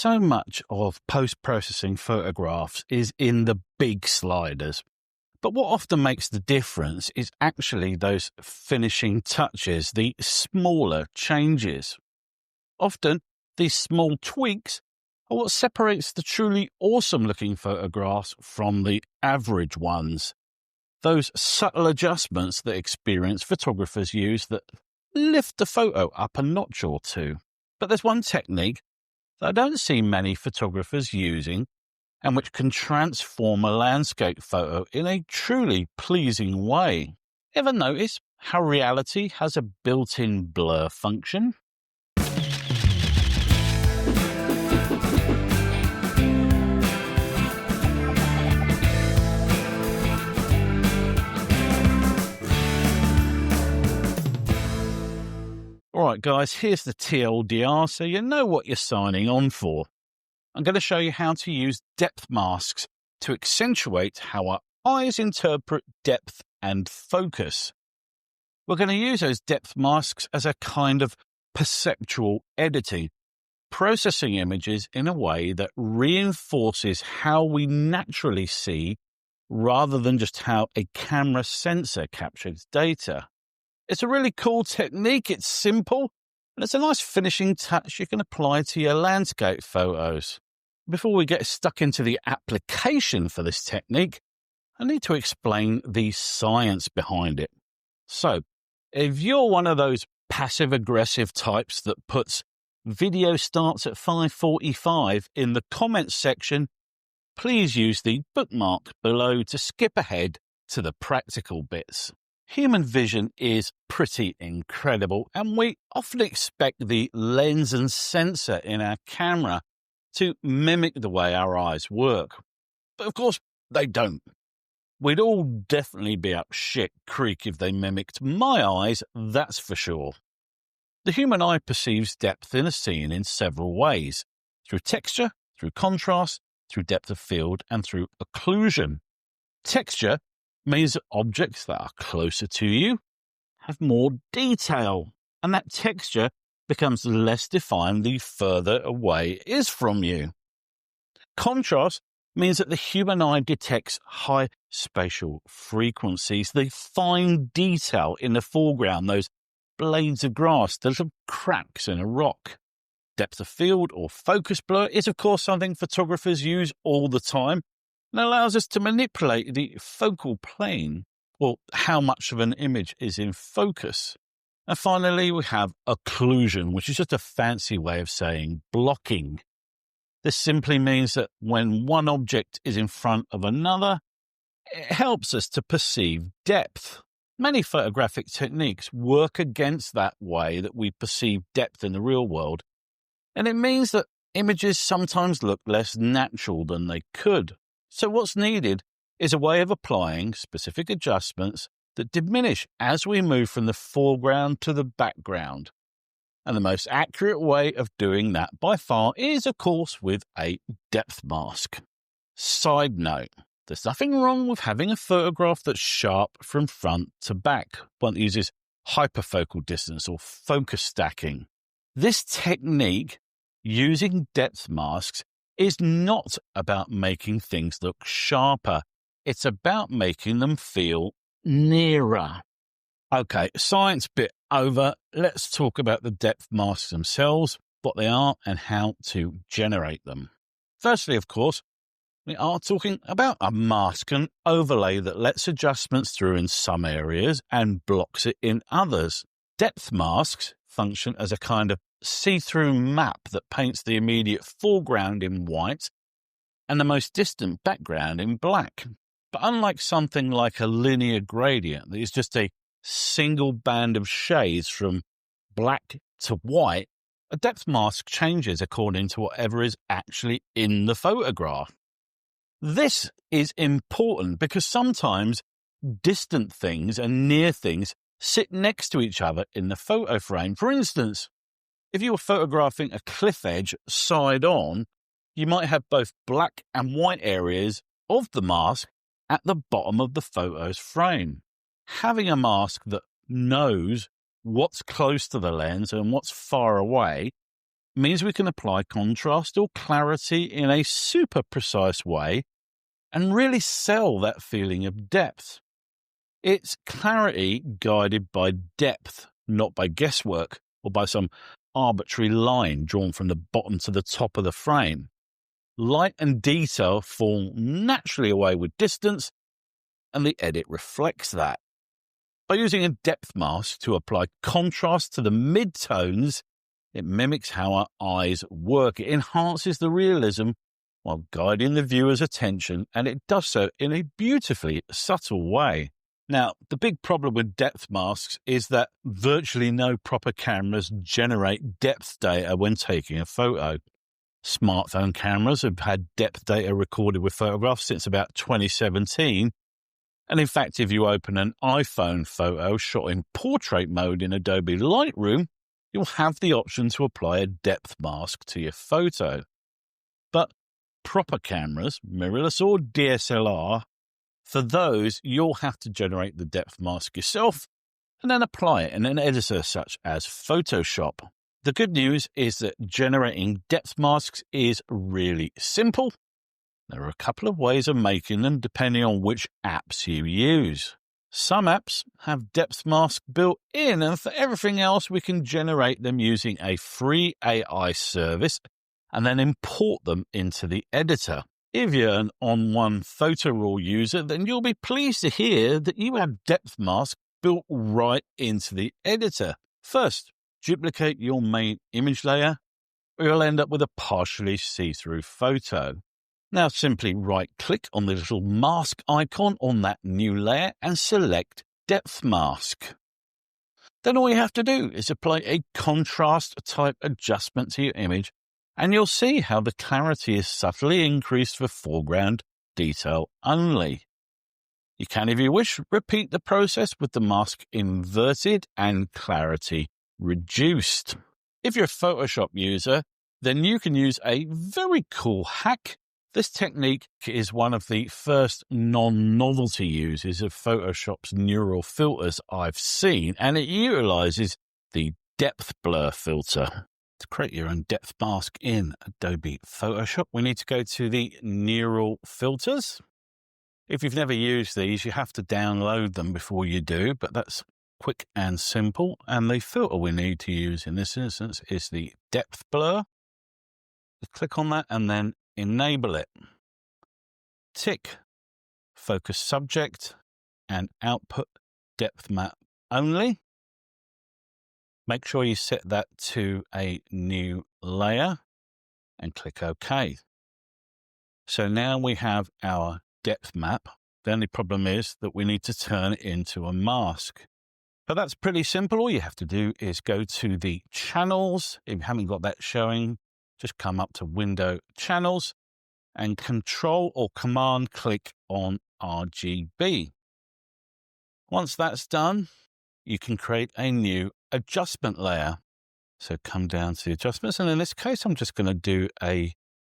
So much of post-processing photographs is in the big sliders. But what often makes the difference is actually those finishing touches, the smaller changes. Often, these small tweaks are what separates the truly awesome-looking photographs from the average ones. Those subtle adjustments that experienced photographers use that lift the photo up a notch or two. But there's one technique that I don't see many photographers using and which can transform a landscape photo in a truly pleasing way. Ever notice how reality has a built-in blur function? Alright guys, here's the TLDR so you know what you're signing on for. I'm going to show you how to use depth masks to accentuate how our eyes interpret depth and focus. We're going to use those depth masks as a kind of perceptual editing, processing images in a way that reinforces how we naturally see rather than just how a camera sensor captures data. It's a really cool technique, it's simple, and it's a nice finishing touch you can apply to your landscape photos. Before we get stuck into the application for this technique, I need to explain the science behind it. So, if you're one of those passive-aggressive types that puts video starts at 5:45 in the comments section, please use the bookmark below to skip ahead to the practical bits. Human vision is pretty incredible, and we often expect the lens and sensor in our camera to mimic the way our eyes work. But of course, they don't. We'd all definitely be up shit creek if they mimicked my eyes, that's for sure. The human eye perceives depth in a scene in several ways: through texture, through contrast, through depth of field, and through occlusion. Texture means that objects that are closer to you have more detail, and that texture becomes less defined the further away it is from you. Contrast means that the human eye detects high spatial frequencies, the fine detail in the foreground, those blades of grass, the little cracks in a rock. Depth of field or focus blur is of course something photographers use all the time, and allows us to manipulate the focal plane, or how much of an image is in focus. And finally, we have occlusion, which is just a fancy way of saying blocking. This simply means that when one object is in front of another, it helps us to perceive depth. Many photographic techniques work against that way that we perceive depth in the real world, and it means that images sometimes look less natural than they could. So what's needed is a way of applying specific adjustments that diminish as we move from the foreground to the background. And the most accurate way of doing that by far is, of course, with a depth mask. Side note, there's nothing wrong with having a photograph that's sharp from front to back, one that uses hyperfocal distance or focus stacking. This technique, using depth masks, is not about making things look sharper. It's about making them feel nearer. Okay, science bit over. Let's talk about the depth masks themselves, what they are, and how to generate them. Firstly, of course, we are talking about a mask, an overlay that lets adjustments through in some areas and blocks it in others. Depth masks function as a kind of see-through map that paints the immediate foreground in white and the most distant background in black. But unlike something like a linear gradient that is just a single band of shades from black to white, a depth mask changes according to whatever is actually in the photograph. This is important because sometimes distant things and near things sit next to each other in the photo frame. For instance, if you were photographing a cliff edge side on, you might have both black and white areas of the mask at the bottom of the photo's frame. Having a mask that knows what's close to the lens and what's far away means we can apply contrast or clarity in a super precise way and really sell that feeling of depth. It's clarity guided by depth, not by guesswork or by some arbitrary line drawn from the bottom to the top of the frame. Light and detail fall naturally away with distance, and the edit reflects that. By using a depth mask to apply contrast to the mid-tones, it mimics how our eyes work. It enhances the realism while guiding the viewer's attention, and it does so in a beautifully subtle way. Now, the big problem with depth masks is that virtually no proper cameras generate depth data when taking a photo. Smartphone cameras have had depth data recorded with photographs since about 2017. And in fact, if you open an iPhone photo shot in portrait mode in Adobe Lightroom, you'll have the option to apply a depth mask to your photo. But proper cameras, mirrorless or DSLR, for those, you'll have to generate the depth mask yourself and then apply it in an editor such as Photoshop. The good news is that generating depth masks is really simple. There are a couple of ways of making them depending on which apps you use. Some apps have depth masks built in, and for everything else we can generate them using a free AI service and then import them into the editor. If you're an On1 PhotoRAW user, then you'll be pleased to hear that you have depth masks built right into the editor. First, duplicate your main image layer, or you'll end up with a partially see-through photo. Now simply right-click on the little mask icon on that new layer and select Depth Mask. Then all you have to do is apply a contrast type adjustment to your image, and you'll see how the clarity is subtly increased for foreground detail only. You can, if you wish, repeat the process with the mask inverted and clarity reduced. If you're a Photoshop user, then you can use a very cool hack. This technique is one of the first non-novelty uses of Photoshop's neural filters I've seen, and it utilizes the depth blur filter. To create your own depth mask in Adobe Photoshop, we need to go to the neural filters. If you've never used these, you have to download them before you do, but that's quick and simple. And the filter we need to use in this instance is the depth blur. Click on that and then enable it. Tick focus subject and output depth map only. Make sure you set that to a new layer and click OK. So now we have our depth map. The only problem is that we need to turn it into a mask. But that's pretty simple. All you have to do is go to the channels. If you haven't got that showing, just come up to Window Channels and Control or Command click on RGB. Once that's done, you can create a new adjustment layer. So come down to the adjustments, and in this case, I'm just going to do a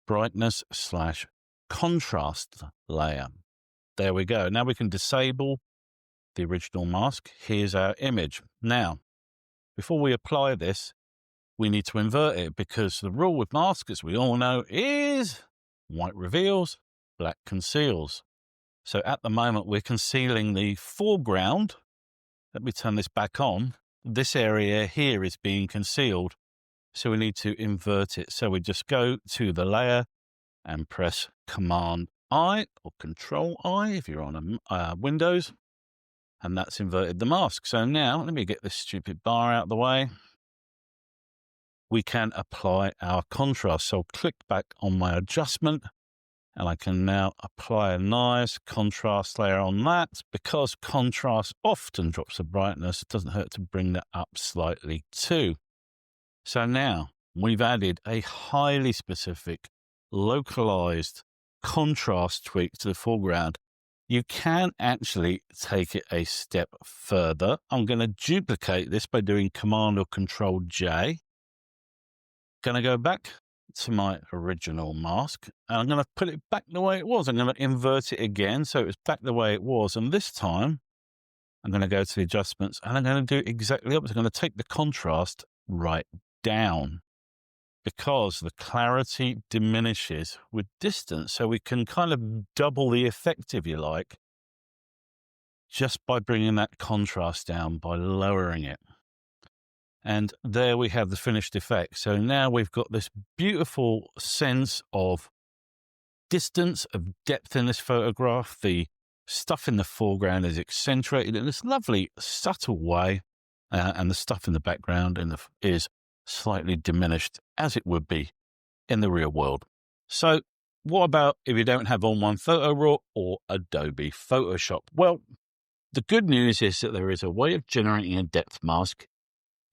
brightness / contrast layer. There we go. Now we can disable the original mask. Here's our image. Now, before we apply this, we need to invert it, because the rule with masks, as we all know, is white reveals, black conceals. So at the moment, we're concealing the foreground. Let me turn this back on. This area here is being concealed, so we need to invert it. So we just go to the layer and press Command-I or Control-I if you're on Windows, and that's inverted the mask. So now, let me get this stupid bar out of the way. We can apply our contrast. So I'll click back on my adjustment, and I can now apply a nice contrast layer on that. Because contrast often drops the brightness, it doesn't hurt to bring that up slightly too. So now we've added a highly specific, localized contrast tweak to the foreground. You can actually take it a step further. I'm going to duplicate this by doing Command or Control J. Going to go back to my original mask, and I'm going to put it back the way it was. I'm going to invert it again so it's back the way it was, and this time I'm going to go to the adjustments and I'm going to do exactly the opposite. I'm going to take the contrast right down. because the clarity diminishes with distance. So we can kind of double the effect, if you like, just by bringing that contrast down, by lowering it. And there we have the finished effect. So now we've got this beautiful sense of distance, of depth in this photograph. The stuff in the foreground is accentuated in this lovely, subtle way, and the stuff in the background is slightly diminished, as it would be in the real world. So what about if you don't have On1 PhotoRAW or Adobe Photoshop? Well, the good news is that there is a way of generating a depth mask,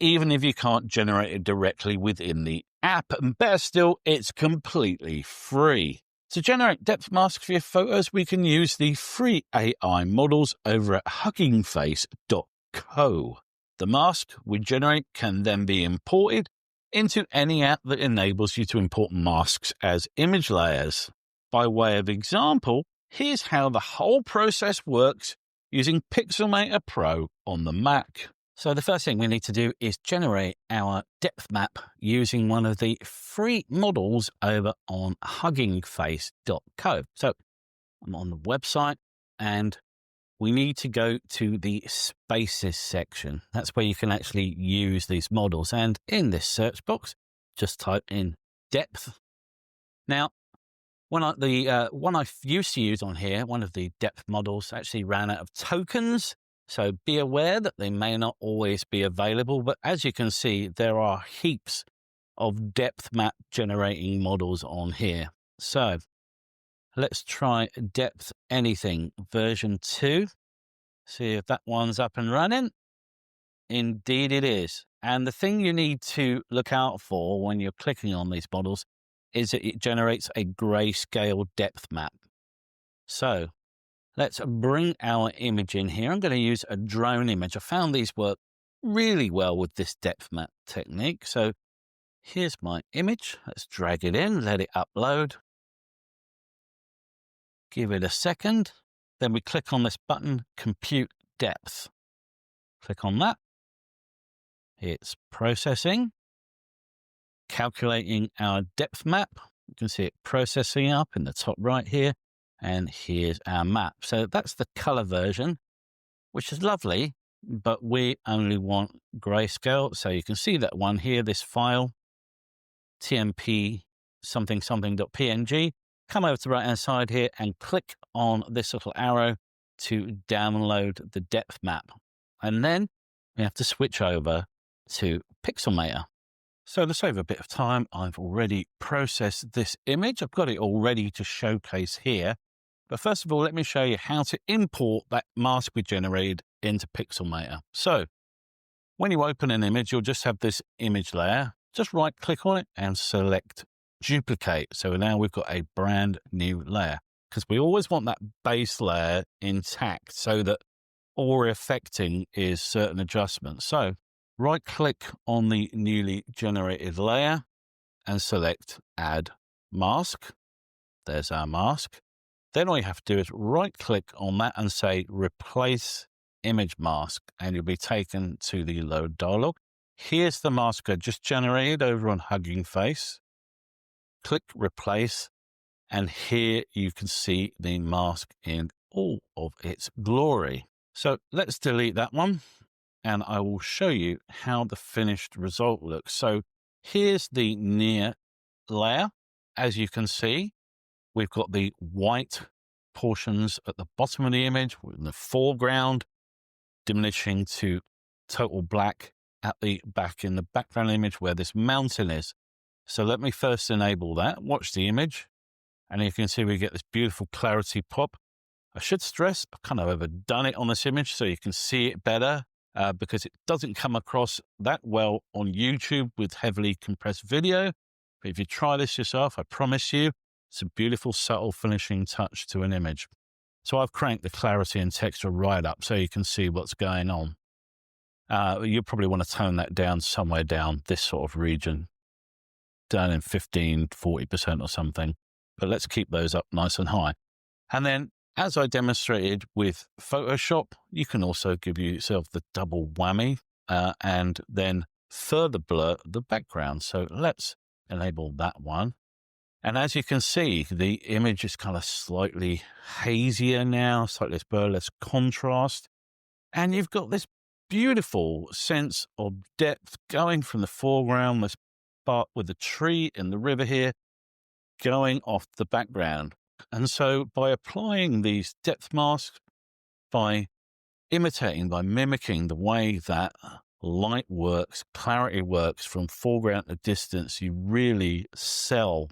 even if you can't generate it directly within the app. And better still, it's completely free. To generate depth masks for your photos, we can use the free AI models over at huggingface.co. The mask we generate can then be imported into any app that enables you to import masks as image layers. By way of example, here's how the whole process works using Pixelmator Pro on the Mac. So the first thing we need to do is generate our depth map using one of the free models over on huggingface.co. So I'm on the website and we need to go to the spaces section. That's where you can actually use these models. And in this search box, just type in depth. Now, one I used to use on here, one of the depth models actually ran out of tokens. So be aware that they may not always be available, but as you can see, there are heaps of depth map generating models on here. So let's try depth anything version 2. See if that one's up and running. Indeed it is. And the thing you need to look out for when you're clicking on these models is that it generates a grayscale depth map. So let's bring our image in here. I'm going to use a drone image. I found these work really well with this depth map technique. So here's my image. Let's drag it in, let it upload. Give it a second. Then we click on this button, Compute Depth. Click on that. It's processing, calculating our depth map. You can see it processing up in the top right here. And here's our map. So that's the color version, which is lovely, but we only want grayscale. So you can see that one here, this file, tmp something.png. Come over to the right-hand side here and click on this little arrow to download the depth map. And then we have to switch over to Pixelmator. So to save a bit of time, I've already processed this image. I've got it all ready to showcase here. But first of all, let me show you how to import that mask we generated into Pixelmator. So when you open an image, you'll just have this image layer. Just right click on it and select duplicate. So now we've got a brand new layer because we always want that base layer intact so that all we're affecting is certain adjustments. So right click on the newly generated layer and select add mask. There's our mask. Then all you have to do is right click on that and say replace image mask, and you'll be taken to the load dialog. Here's the mask I just generated over on Hugging Face. Click replace, and here you can see the mask in all of its glory. So let's delete that one, and I will show you how the finished result looks. So here's the near layer. As you can see, we've got the white portions at the bottom of the image in the foreground, diminishing to total black at the back in the background image where this mountain is. So let me first enable that. Watch the image, and you can see we get this beautiful clarity pop. I should stress I've kind of overdone it on this image so you can see it better because it doesn't come across that well on YouTube with heavily compressed video. But if you try this yourself, I promise you, it's a beautiful, subtle finishing touch to an image. So I've cranked the clarity and texture right up so you can see what's going on. You probably want to tone that down somewhere down this sort of region, down in 15, 40% or something. But let's keep those up nice and high. And then, as I demonstrated with Photoshop, you can also give yourself the double whammy and then further blur the background. So let's enable that one. And as you can see, the image is kind of slightly hazier now, slightly less blur, less contrast. And you've got this beautiful sense of depth going from the foreground, this part with the tree and the river here, going off the background. And so by applying these depth masks, by imitating, by mimicking the way that light works, clarity works from foreground to distance, you really sell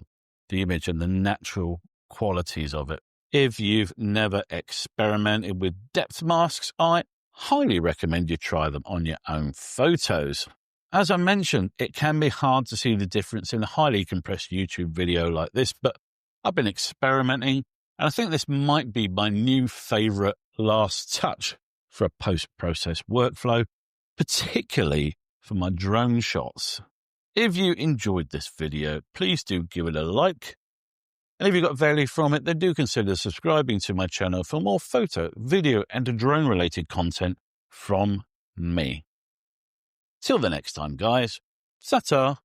the image and the natural qualities of it. If you've never experimented with depth masks, I highly recommend you try them on your own photos. As I mentioned, it can be hard to see the difference in a highly compressed YouTube video like this, but I've been experimenting, and I think this might be my new favorite last touch for a post-process workflow, particularly for my drone shots. If you enjoyed this video, please do give it a like. And if you got value from it, then do consider subscribing to my channel for more photo, video, and drone-related content from me. Till the next time, guys. Ta-ta.